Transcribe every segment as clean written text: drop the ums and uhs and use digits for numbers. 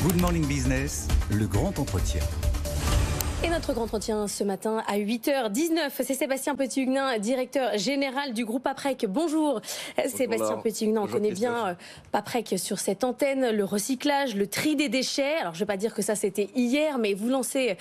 Good Morning Business, le grand entretien. Et notre grand entretien ce matin à 8h19, c'est Sébastien Petit-Huguenin, directeur général du groupe Paprec. Bonjour, Sébastien Petit-Huguenin, on connaît bien Paprec sur cette antenne, le recyclage, le tri des déchets. Alors je ne vais pas dire que ça c'était hier, mais vous lancez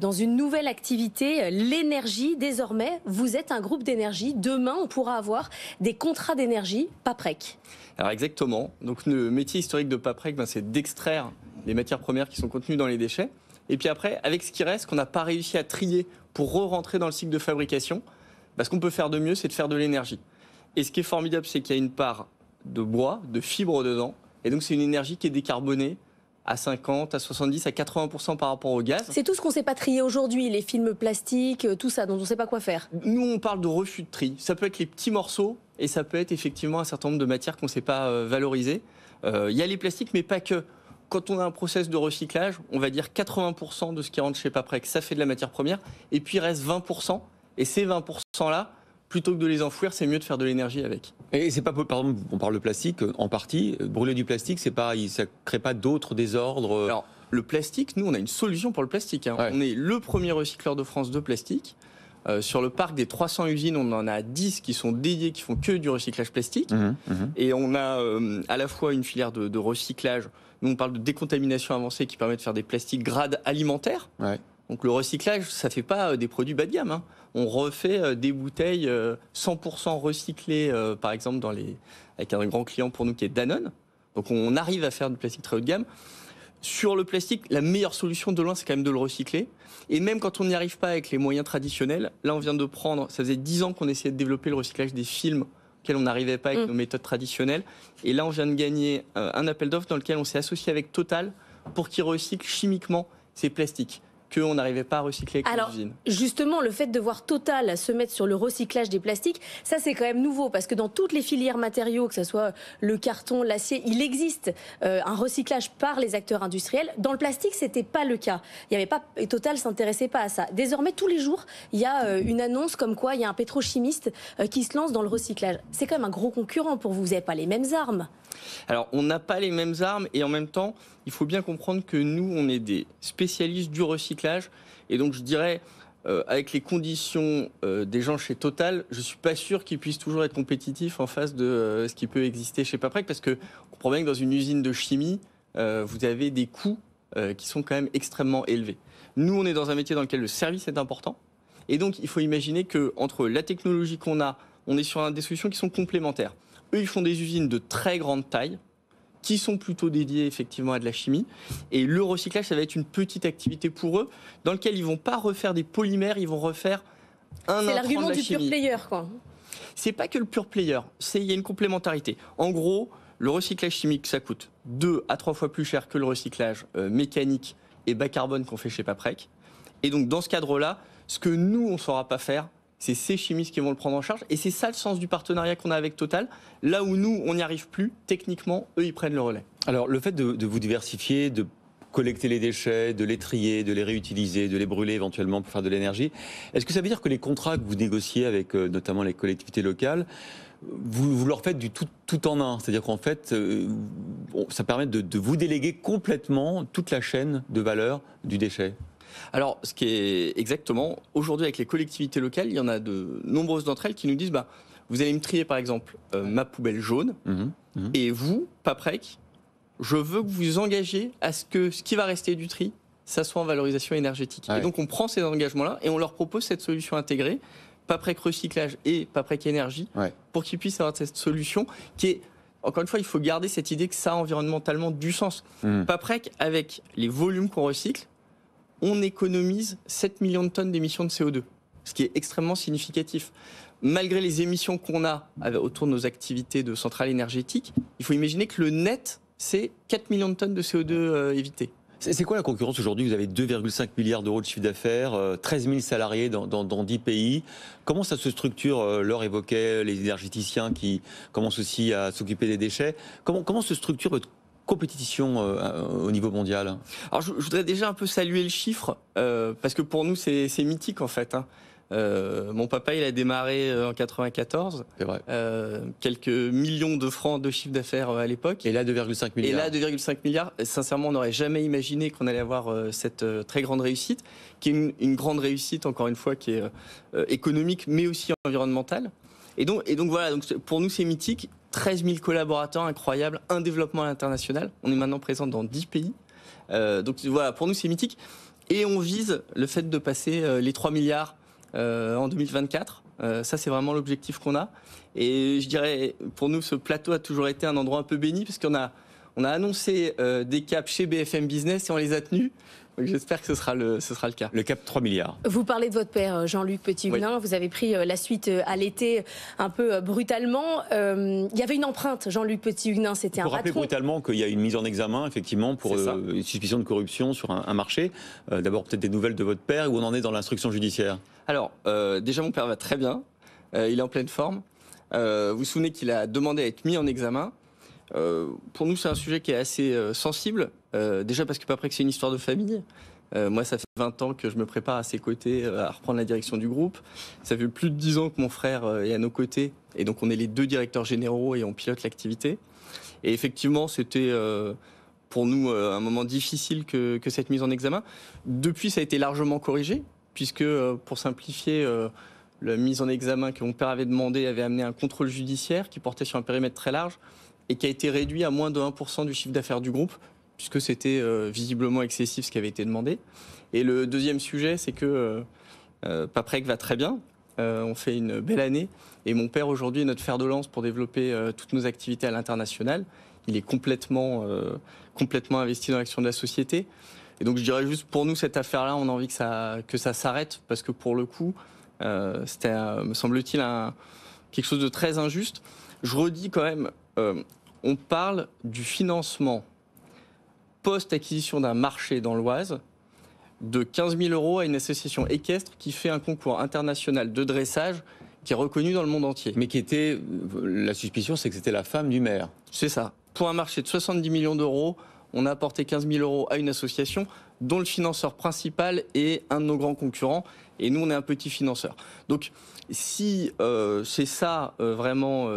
dans une nouvelle activité, l'énergie. Désormais, vous êtes un groupe d'énergie. Demain, on pourra avoir des contrats d'énergie Paprec. Alors exactement, donc le métier historique de Paprec, c'est d'extraire les matières premières qui sont contenues dans les déchets. Et puis après, avec ce qui reste, qu'on n'a pas réussi à trier pour re-rentrer dans le cycle de fabrication, ce qu'on peut faire de mieux, c'est de faire de l'énergie. Et ce qui est formidable, c'est qu'il y a une part de bois, de fibres dedans. Et donc, c'est une énergie qui est décarbonée à 50, à 70, à 80% par rapport au gaz. C'est tout ce qu'on ne sait pas trier aujourd'hui, les films plastiques, tout ça, dont on ne sait pas quoi faire. Nous, on parle de refus de tri. Ça peut être les petits morceaux et ça peut être effectivement un certain nombre de matières qu'on ne sait pas valoriser. Il y a les plastiques, mais pas que. Quand on a un process de recyclage, on va dire 80% de ce qui rentre chez Paprec, ça fait de la matière première. Et puis il reste 20%. Et ces 20%-là, plutôt que de les enfouir, c'est mieux de faire de l'énergie avec. Et c'est pas, par exemple, on parle de plastique en partie. Brûler du plastique, c'est pas, ça crée pas d'autres désordres. Alors, le plastique, nous, on a une solution pour le plastique. Ouais. On est le premier recycleur de France de plastique. Sur le parc des 300 usines, on en a 10 qui sont dédiées, qui font que du recyclage plastique. Et on a à la fois une filière de recyclage. Nous, on parle de décontamination avancée qui permet de faire des plastiques grade alimentaire. Ouais. Donc le recyclage, ça ne fait pas des produits bas de gamme. Hein. On refait des bouteilles 100% recyclées, par exemple, avec un grand client pour nous qui est Danone. Donc on arrive à faire du plastique très haut de gamme. Sur le plastique, la meilleure solution de loin, c'est quand même de le recycler. Et même quand on n'y arrive pas avec les moyens traditionnels, là on vient de prendre, ça faisait 10 ans qu'on essayait de développer le recyclage des films auxquels on n'arrivait pas avec nos méthodes traditionnelles. Et là on vient de gagner un appel d'offres dans lequel on s'est associé avec Total pour qu'ils recyclent chimiquement ces plastiques qu'on n'arrivait pas à recycler avec les usines. Justement, le fait de voir Total se mettre sur le recyclage des plastiques, ça c'est quand même nouveau, parce que dans toutes les filières matériaux, que ce soit le carton, l'acier, il existe un recyclage par les acteurs industriels. Dans le plastique, c'était pas le cas. Il y avait pas, et Total s'intéressait pas à ça. Désormais, tous les jours, il y a une annonce comme quoi il y a un pétrochimiste qui se lance dans le recyclage. C'est quand même un gros concurrent pour vous. Vous n'avez pas les mêmes armes. Alors, on n'a pas les mêmes armes et en même temps, il faut bien comprendre que nous, on est des spécialistes du recyclage. Et donc, je dirais, avec les conditions des gens chez Total, je ne suis pas sûr qu'ils puissent toujours être compétitifs en face de ce qui peut exister chez Paprec. Parce qu'on comprend bien que dans une usine de chimie, vous avez des coûts qui sont quand même extrêmement élevés. Nous, on est dans un métier dans lequel le service est important. Et donc, il faut imaginer qu'entre la technologie qu'on a, on est sur des solutions qui sont complémentaires. Eux, ils font des usines de très grande taille, qui sont plutôt dédiées effectivement à de la chimie. Et le recyclage, ça va être une petite activité pour eux, dans laquelle ils ne vont pas refaire des polymères, ils vont refaire un intrant de la chimie. C'est l'argument du pure player, quoi. C'est pas que le pure player, il y a une complémentarité. En gros, le recyclage chimique, ça coûte 2 à 3 fois plus cher que le recyclage mécanique et bas carbone qu'on fait chez Paprec. Et donc, dans ce cadre-là, ce que nous, on ne saura pas faire, c'est ces chimistes qui vont le prendre en charge. Et c'est ça le sens du partenariat qu'on a avec Total. Là où nous, on n'y arrive plus, techniquement, eux, ils prennent le relais. Alors, le fait de vous diversifier, de collecter les déchets, de les trier, de les réutiliser, de les brûler éventuellement pour faire de l'énergie, est-ce que ça veut dire que les contrats que vous négociez avec notamment les collectivités locales, vous leur faites du tout en un? C'est-à-dire qu'en fait, ça permet de vous déléguer complètement toute la chaîne de valeur du déchet? Alors, ce qui est exactement, aujourd'hui avec les collectivités locales, il y en a de nombreuses d'entre elles qui nous disent, vous allez me trier par exemple ma poubelle jaune, et vous, Paprec, je veux que vous vous engagiez à ce que ce qui va rester du tri, ça soit en valorisation énergétique. Ouais. Et donc on prend ces engagements-là et on leur propose cette solution intégrée, Paprec Recyclage et Paprec Énergie, pour qu'ils puissent avoir cette solution qui est, encore une fois, il faut garder cette idée que ça a environnementalement du sens. Paprec, avec les volumes qu'on recycle, on économise 7 millions de tonnes d'émissions de CO2, ce qui est extrêmement significatif. Malgré les émissions qu'on a autour de nos activités de centrales énergétiques, il faut imaginer que le net, c'est 4 millions de tonnes de CO2 évitées. C'est quoi la concurrence aujourd'hui? Vous avez 2,5 milliards d'euros de chiffre d'affaires, 13 000 salariés dans 10 pays. Comment ça se structure? Laure évoquait les énergéticiens qui commencent aussi à s'occuper des déchets. Comment se structure votre compétition au niveau mondial? Alors je voudrais déjà un peu saluer le chiffre, parce que pour nous c'est mythique en fait. Mon papa, il a démarré en 94. C'est vrai. Quelques millions de francs de chiffre d'affaires à l'époque. Et là, 2,5 milliards. Et là, 2,5 milliards. Sincèrement, on n'aurait jamais imaginé qu'on allait avoir cette très grande réussite, qui est une grande réussite, encore une fois, qui est économique, mais aussi environnementale. Et donc voilà, donc pour nous, c'est mythique. 13 000 collaborateurs, incroyable. Un développement à l'international. On est maintenant présent dans 10 pays. Donc voilà, pour nous, c'est mythique. Et on vise le fait de passer les 3 milliards en 2024. Ça, c'est vraiment l'objectif qu'on a. Et je dirais, pour nous, ce plateau a toujours été un endroit un peu béni, parce qu'on a annoncé des caps chez BFM Business et on les a tenus. Donc j'espère que ce sera le cas. Le cap 3 milliards. Vous parlez de votre père, Jean-Luc Petit-Huguenin. Oui. Vous avez pris la suite à l'été un peu brutalement. Il y avait une empreinte, Jean-Luc Petit-Huguenin, c'était un patron. Pour rappeler brutalement qu'il y a une mise en examen, effectivement, pour une suspicion de corruption sur un marché. D'abord, peut-être des nouvelles de votre père, où on en est dans l'instruction judiciaire. Alors, déjà, mon père va très bien. Il est en pleine forme. Vous vous souvenez qu'il a demandé à être mis en examen. Pour nous, c'est un sujet qui est assez sensible. Déjà parce que Paprec, c'est une histoire de famille. Moi, ça fait 20 ans que je me prépare à ses côtés à reprendre la direction du groupe. Ça fait plus de 10 ans que mon frère est à nos côtés. Et donc, on est les 2 directeurs généraux et on pilote l'activité. Et effectivement, c'était pour nous un moment difficile que cette mise en examen. Depuis, ça a été largement corrigé, puisque pour simplifier, la mise en examen que mon père avait demandé avait amené un contrôle judiciaire qui portait sur un périmètre très large et qui a été réduit à moins de 1% du chiffre d'affaires du groupe, puisque c'était visiblement excessif ce qui avait été demandé. Et le deuxième sujet, c'est que Paprec va très bien, on fait une belle année, et mon père aujourd'hui est notre fer de lance pour développer toutes nos activités à l'international. Il est complètement investi dans l'action de la société. Et donc je dirais juste, pour nous, cette affaire-là, on a envie que ça s'arrête, parce que pour le coup, c'était, me semble-t-il, quelque chose de très injuste. Je redis quand même, on parle du financement post-acquisition d'un marché dans l'Oise de 15 000 € à une association équestre qui fait un concours international de dressage qui est reconnu dans le monde entier. Mais qui était, la suspicion, c'est que c'était la femme du maire. C'est ça. Pour un marché de 70 millions d'euros, on a apporté 15 000 € à une association dont le financeur principal est un de nos grands concurrents. Et nous, on est un petit financeur. Donc, si c'est ça, vraiment,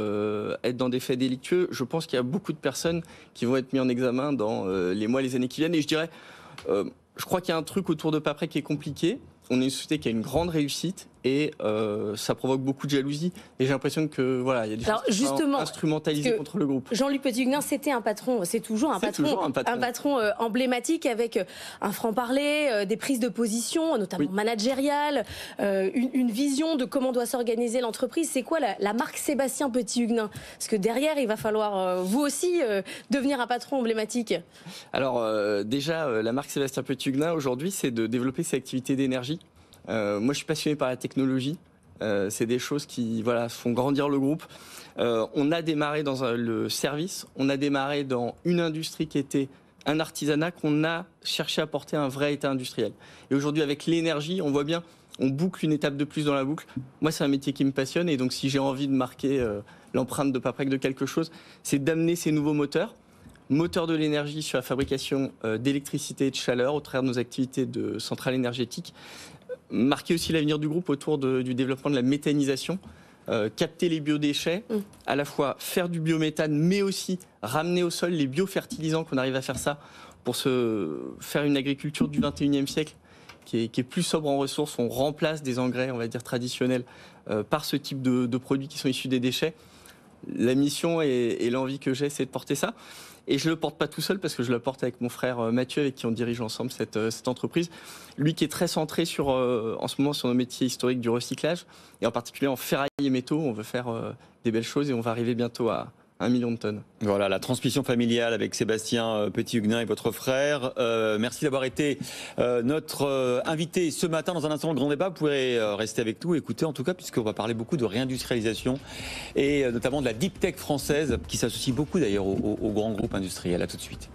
être dans des faits délictueux, je pense qu'il y a beaucoup de personnes qui vont être mises en examen dans les mois, les années qui viennent. Et je dirais, je crois qu'il y a un truc autour de Paprec qui est compliqué. On est une société qui a une grande réussite et ça provoque beaucoup de jalousie. Et j'ai l'impression que voilà, il y a des choses qui sont instrumentalisées contre le groupe. Jean-Luc Petit-Huguenin, c'était un patron, c'est toujours un patron emblématique avec un franc-parler, des prises de position, notamment managériales, une vision de comment doit s'organiser l'entreprise. C'est quoi la marque Sébastien Petit-Huguenin? Parce que derrière, il va falloir vous aussi devenir un patron emblématique. Alors déjà, la marque Sébastien Petit-Huguenin aujourd'hui, c'est de développer ses activités d'énergie. Moi, je suis passionné par la technologie. C'est des choses qui font grandir le groupe. On a démarré dans le service. On a démarré dans une industrie qui était un artisanat qu'on a cherché à porter un vrai état industriel. Et aujourd'hui, avec l'énergie, on voit bien, on boucle une étape de plus dans la boucle. Moi, c'est un métier qui me passionne. Et donc, si j'ai envie de marquer l'empreinte de Paprec de quelque chose, c'est d'amener ces nouveaux moteurs de l'énergie sur la fabrication d'électricité et de chaleur au travers de nos activités de centrales énergétiques. Marquer aussi l'avenir du groupe autour du développement de la méthanisation, capter les biodéchets, à la fois faire du biométhane, mais aussi ramener au sol les biofertilisants, qu'on arrive à faire ça pour faire une agriculture du 21e siècle qui est plus sobre en ressources. On remplace des engrais, on va dire, traditionnels par ce type de produits qui sont issus des déchets. La mission et l'envie que j'ai, c'est de porter ça. Et je ne le porte pas tout seul parce que je le porte avec mon frère Mathieu, avec qui on dirige ensemble cette entreprise. Lui qui est très centré en ce moment sur nos métiers historiques du recyclage, et en particulier en ferraille et métaux. On veut faire des belles choses et on va arriver bientôt à 1 million de tonnes. Voilà, la transmission familiale avec Sébastien Petit-Huguenin et votre frère. Merci d'avoir été notre invité ce matin. Dans un instant, le grand débat, vous pourrez rester avec nous, écouter en tout cas, puisqu'on va parler beaucoup de réindustrialisation et notamment de la deep tech française, qui s'associe beaucoup d'ailleurs aux grands groupes industriels. À tout de suite.